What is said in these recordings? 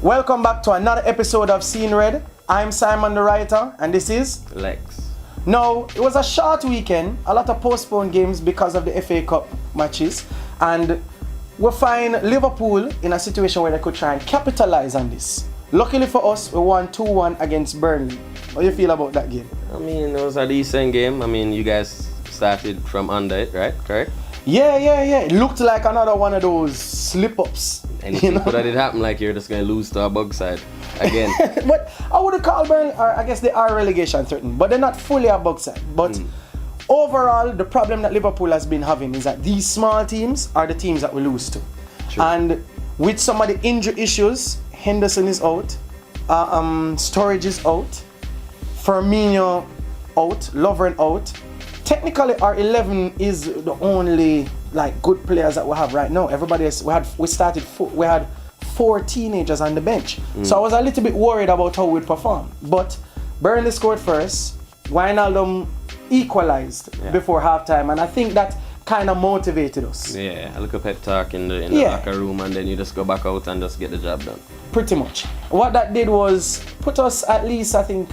Welcome back to another episode of Seeing Red. I'm Simon the writer, and this is Lex. Now, it was a short weekend, a lot of postponed games because of the FA Cup matches, and we find Liverpool in a situation where they could try and capitalize on this. Luckily for us, we won 2-1 against Burnley. How do you feel about that game? I mean, it was a decent game. I mean, you guys started from under it, right? Correct? Yeah. It looked like another one of those slip-ups. Anything could have happened, like you're just going to lose to a bug side again. But I would call Burnley, or I guess they are relegation threatened, but they're not fully a bug side. But overall, the problem that Liverpool has been having is that these small teams are the teams that we lose to. True. And with some of the injury issues, Henderson is out, Sturridge is out, Firmino out, Lovren out. Technically, our 11 is the only good players that we have right now. Everybody else, we had 4 teenagers on the bench. So I was a little bit worried about how we'd perform. But Burnley scored first, Wijnaldum equalized before halftime, and I think that kind of motivated us. Yeah, a little pep talk in the locker room, and then you just go back out and just get the job done. Pretty much. What that did was put us at least, I think,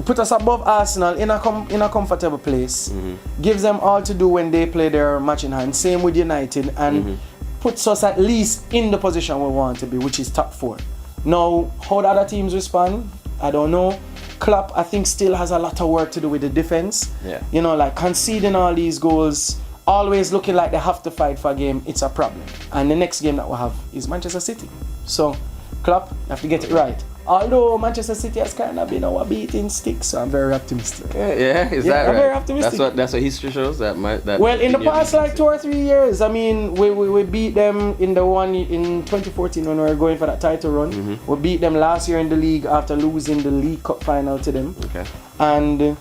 put us above Arsenal in a comfortable place. Gives them all to do when they play their match in hand. Same with United, and puts us at least in the position we want to be, which is top 4. Now, how the other teams respond, I don't know. Klopp, I think, still has a lot of work to do with the defense. Yeah. Conceding all these goals, always looking like they have to fight for a game, it's a problem. And the next game that we have is Manchester City. So, Klopp, you have to get it right. Although Manchester City has kind of been our beating stick, so I'm very optimistic. Yeah, is that right? I'm very optimistic. That's what history shows. Well, in the past 2 or 3 years, I mean, we beat them in the one in 2014 when we were going for that title run. We beat them last year in the league after losing the League Cup final to them. Okay. And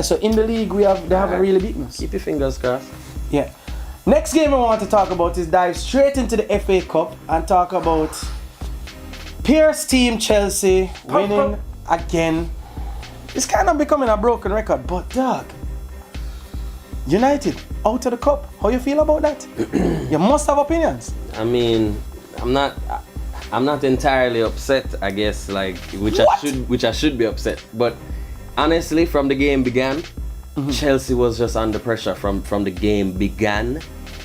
so in the league they haven't really beaten us. Keep your fingers crossed. Yeah. Next game I want to talk about is dive straight into the FA Cup and talk about Pierce's team Chelsea winning again. It's kind of becoming a broken record, but dog, United out of the cup. How you feel about that? You must have opinions. I mean, I'm not entirely upset, I guess, which I should be upset. But honestly, from the game began, Chelsea was just under pressure from the game began.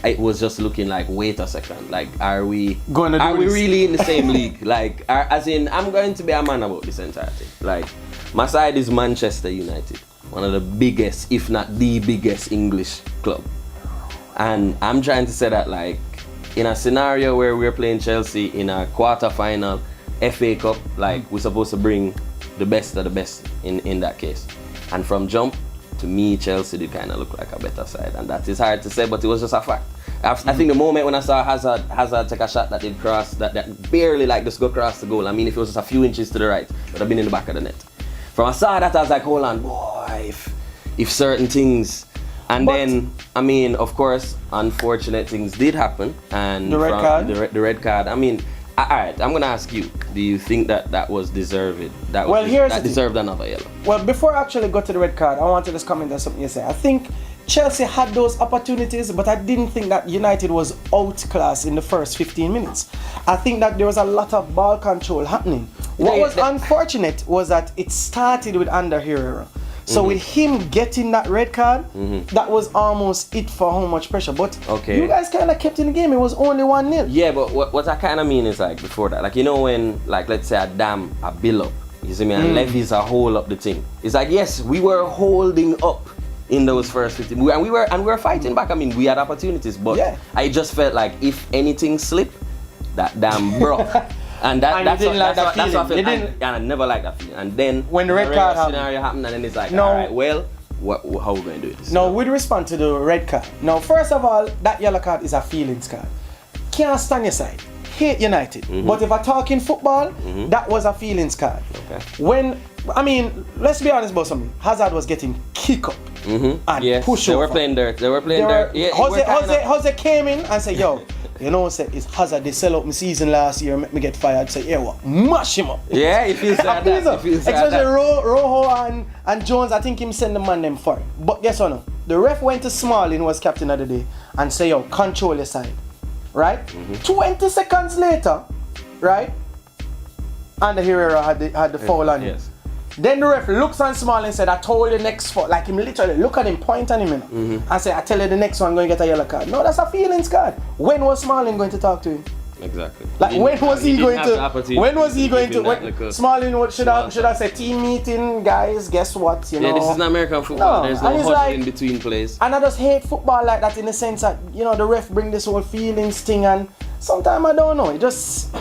It was just looking like, wait a second, are we really in the same league? I'm going to be a man about this entire thing. My side is Manchester United, one of the biggest, if not the biggest English club. And I'm trying to say that, in a scenario where we're playing Chelsea in a quarter-final FA Cup, we're supposed to bring the best of the best in that case. And from jump, to me, Chelsea did kind of look like a better side, and that is hard to say, but it was just a fact. I think the moment when I saw Hazard take a shot that did cross, that barely just go across the goal. I mean, if it was just a few inches to the right, it would have been in the back of the net. From I saw that, I was like, hold on, boy, if certain things, and then, I mean, of course, unfortunate things did happen, and the red card. The red card. I mean, all right, I'm gonna ask you: do you think that was deserved? That deserved another yellow? Well, before I actually got to the red card, I want to just comment on something you said. I think Chelsea had those opportunities, but I didn't think that United was outclassed in the first 15 minutes. I think that there was a lot of ball control happening. What was unfortunate was that it started with Ander Herrera. So with him getting that red card, that was almost it for how much pressure. But you guys kind of kept in the game. It was only 1-0. Yeah, but what I kind of mean is before that, when let's say a build up, you see me, and levies a hold up the thing. It's yes, we were holding up in those first 15, and we were fighting back. I mean, we had opportunities, but I just felt like if anything slipped, that damn broke. And that's what I felt. And I never liked that feeling. And then when the red card scenario happened, and then it's all right, well, how are we going to do it? Now, with respect to the red card. Now, first of all, that yellow card is a feelings card. Can't stand your side. Hate United. But if I talk in football, that was a feelings card. Okay. Let's be honest about something. Hazard was getting kick up and push over. They were playing dirt. Yeah, Jose came in and said, yo, it's Hazard, they sell out my season last year, make me get fired. Say, yeah, what? Mash him up. Yeah, it feels like that. Especially Rojo and Jones, I think him send the man them for it. But guess what? No? The ref went to Smalling, who was captain of the day, and say, yo, control your side. Right? 20 seconds later, right? And the Herrera had the foul on him. Yes. Then the ref looks on Smalling and said, I told you the next foul. Like him literally look at him, point at him, you know. And say, I tell you the next one going to get a yellow card. No, that's a feelings card. When was Smalling going to talk to him? Exactly. Like when was he going to? When was he going to? When Smalling should have said team meeting, guys. Guess what? You know. Yeah, this is not American football. No, There's no and it's huddle like- in between plays. And I just hate football like that in the sense that, you know, the ref bring this whole feelings thing, and sometimes I don't know. It just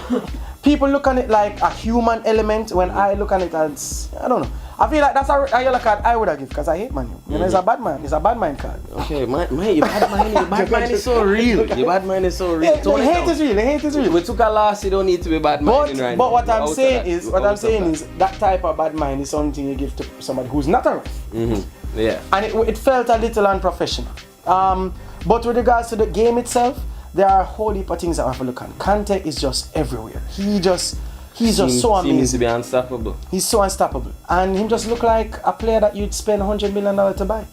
people look at it like a human element when I look at it as, I don't know. I feel like that's a yellow card I would have given because I hate Man U. You know, it's a bad man. It's a bad mind card. Okay, your bad mind is so real. Your bad mind is so real. Yeah, the hate is real. The hate is real. We took a loss, you don't need to be bad minded right now. But what I'm We're out saying of is, that. what We're I'm out of saying that. is that type of bad mind is something you give to somebody who's not a ref. Yeah. And it felt a little unprofessional. But with regards to the game itself, there are a whole heap of things that I have to look at. Kante is just everywhere. He's just so Seems amazing. to be unstoppable. He's so unstoppable. And him just look like a player that you'd spend $100 million to buy.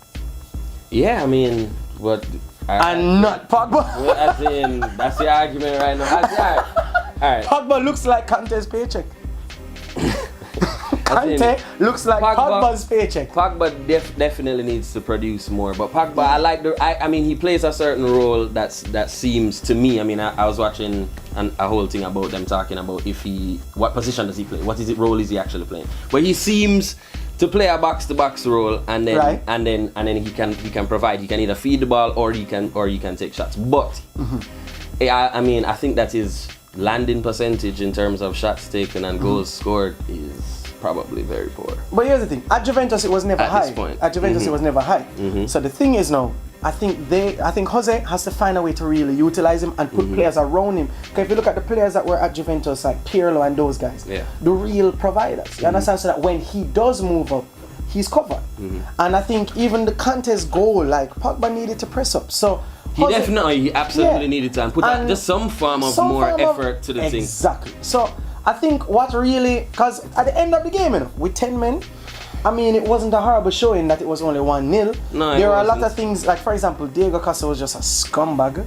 Yeah, I mean, what? And not Pogba. Well, as in, that's the argument right now. Alright. Pogba looks like Kante's paycheck. As in, Kante looks like Pogba- Pogba's paycheck. Pogba definitely needs to produce more, but Pogba, I like I mean, he plays a certain role that seems to me. I mean, I was watching a whole thing about them talking about what position does he play, role is he actually playing. But he seems to play a box to box role, and then Right. and then he can provide. He can either feed the ball or he can take shots. But I mean, I think that his landing percentage in terms of shots taken and goals scored is probably very poor. But here's the thing, at Juventus it was never At high. this point. At Juventus it was never high. So the thing is now, I think Jose has to find a way to really utilize him and put players around him. Because if you look at the players that were at Juventus, like Pirlo and those guys, Yeah. the real providers. You understand? So that when he does move up, he's covered. And I think even the contest goal, like Pogba needed to press up. So He absolutely Yeah. needed to and put And just some form of some more form of- effort to the thing. Exactly. So I think what really, because at the end of the game, you know, with 10 men, I mean, it wasn't a horrible showing that it was only 1-0. No, it there are a lot wasn't. of things, like for example, Diego Costa was just a scumbag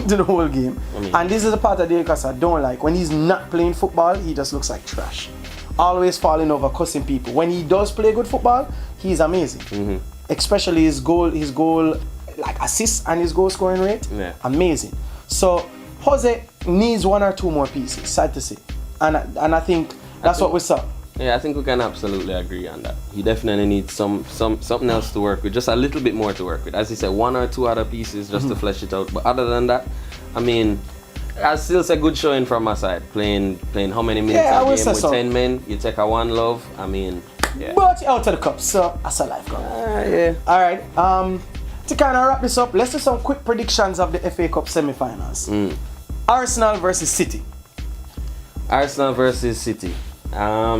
to the whole game. And this is the part of Diego Costa I don't like. When he's not playing football, he just looks like trash. Always falling over, cussing people. When he does play good football, he's amazing. Especially his goal, like assists and his goal scoring rate, Yeah. amazing. So Jose needs one or two more pieces, sad to say. And I think that's what we saw. Yeah, I think we can absolutely agree on that. He definitely needs something else to work with, just a little bit more to work with. As you said, one or two other pieces just to flesh it out. But other than that, I mean, I still say good showing from my side. Playing how many minutes Yeah, I a will game say with so. 10 men? You take a one love. I mean, yeah. But out of the cup, so that's a life goal. Yeah. All right. To kind of wrap this up, let's do some quick predictions of the FA Cup semi-finals. Arsenal versus City. Arsenal versus City. I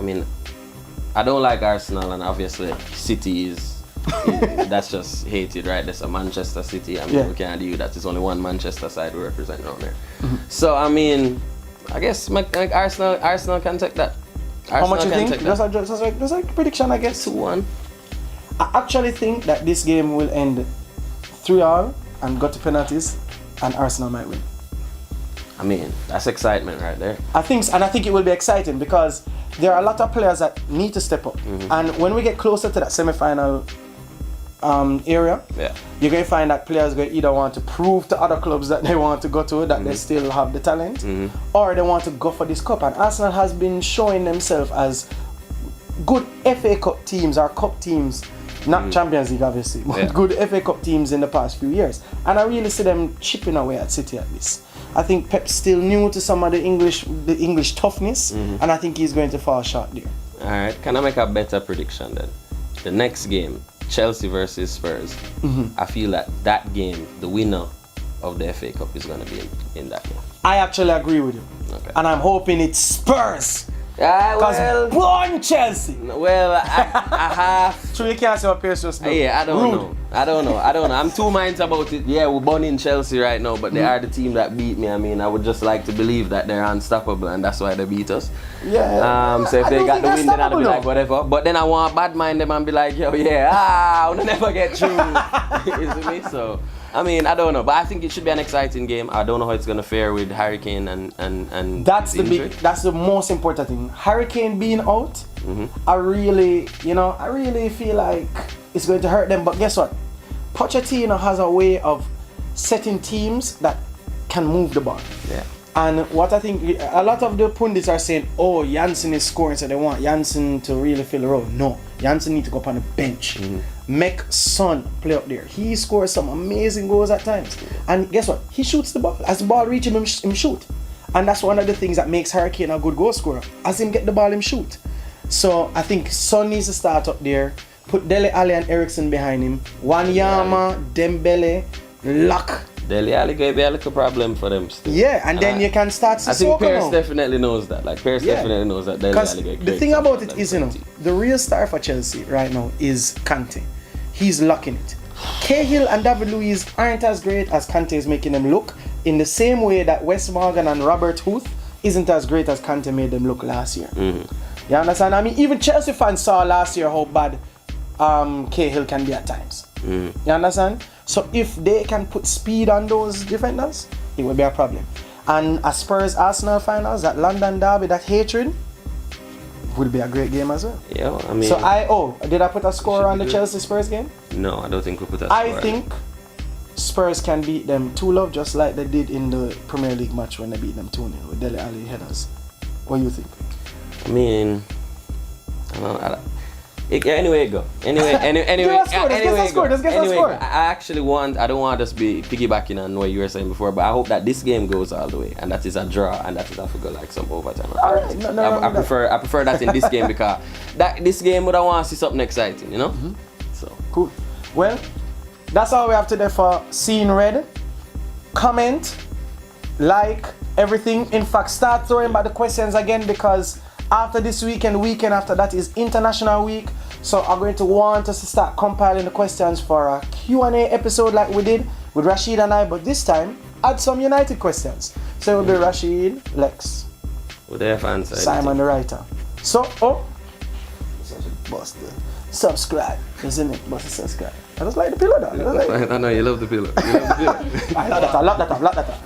mean, I don't like Arsenal, and obviously City is that's just hated, right? There's a Manchester City. I mean, Yeah. we can't argue that there's only one Manchester side we represent around there. So I mean, I guess like Arsenal can take that. How much you can think? take that. Just like prediction, I guess. 2-1. I actually think that this game will end 3-3 and go to penalties, and Arsenal might win. I mean, that's excitement right there. I think it will be exciting because there are a lot of players that need to step up. And when we get closer to that semi-final area, Yeah. you're going to find that players going to either want to prove to other clubs that they want to go to, that they still have the talent, or they want to go for this cup. And Arsenal has been showing themselves as good FA Cup teams or cup teams, not Champions League obviously, but Yeah. good FA Cup teams in the past few years. And I really see them chipping away at City at this. I think Pep's still new to some of the English toughness, and I think he's going to fall short there. All right. Can I make a better prediction then? The next game, Chelsea versus Spurs. I feel that game, the winner of the FA Cup is going to be in that game. I actually agree with you. Okay. And I'm hoping it's Spurs. Because Well, born Chelsea. I have. True, you can't say what Pierce just did. Yeah, I don't Rude. know. I don't know. I'm two minds about it. Yeah, we're born in Chelsea right now, but they are the team that beat me. I mean, I would just like to believe that they're unstoppable, and that's why they beat us. Yeah. So if I they don't got think the they're win, then I'll be stoppable, like, though. whatever. But then I want to bad mind them and be like, yo, yeah, I'll never get through. You see me? So I mean, I don't know, but I think it should be an exciting game. I don't know how it's gonna fare with Hurricane and That's his the injury. that's the most important thing. Hurricane being out, I really feel like it's going to hurt them. But guess what? Pochettino has a way of setting teams that can move the ball. Yeah. And what I think, a lot of the pundits are saying, oh, Janssen is scoring, so they want Janssen to really fill the role. No, Janssen need to go up on the bench. Make Son play up there. He scores some amazing goals at times. And guess what? He shoots the ball. As the ball reaches him, shoot. And that's one of the things that makes Hurricane a good goal scorer. As him get the ball, him shoot. So I think Son needs to start up there. Put Dele Alli and Eriksson behind him. Wanyama, Dembele, Luck. Dele Alli could be a little problem for them still. Yeah, and then you can start to I think Pierce now. definitely knows that. Like Pierce definitely knows that Dele Because Alli could the create thing some about it problem is, for the team. the real star for Chelsea right now is Kante. He's locking it. Cahill and David Luiz aren't as great as Kante is making them look, in the same way that Wes Morgan and Robert Huth isn't as great as Kante made them look last year. You understand? I mean, even Chelsea fans saw last year how bad Cahill can be at times. You understand? So if they can put speed on those defenders, it will be a problem. And as Spurs Arsenal finals, that London derby, that hatred, would be a great game as well. Yeah, I mean. So did I put a score should on be the good. Chelsea Spurs game? No, I don't think we put that. I think Spurs can beat them 2-0 just like they did in the Premier League match when they beat them 2-0 with Dele Alli headers. What do you think? I mean, I don't know. Anyway, go. Anyway, Let's get a score. I actually I don't want us to be piggybacking on what you were saying before, but I hope that this game goes all the way and that is a draw and that is have to go like some overtime. Alright, I prefer that in this game because this game would I want to see something exciting, you know? So Cool. Well, that's all we have today for Seeing Red. Comment, like, everything. In fact, start throwing back the questions again because after this weekend, weekend after that is International Week. So I'm going to want us to start compiling the questions for a Q&A episode like we did with Rashid and I, but this time add some United questions. So it will be Rashid, Lex, with their fans, Simon the writer. So, subscribe, isn't it? Bust the subscribe. I just like the pillow though. I know you love the pillow. I love that.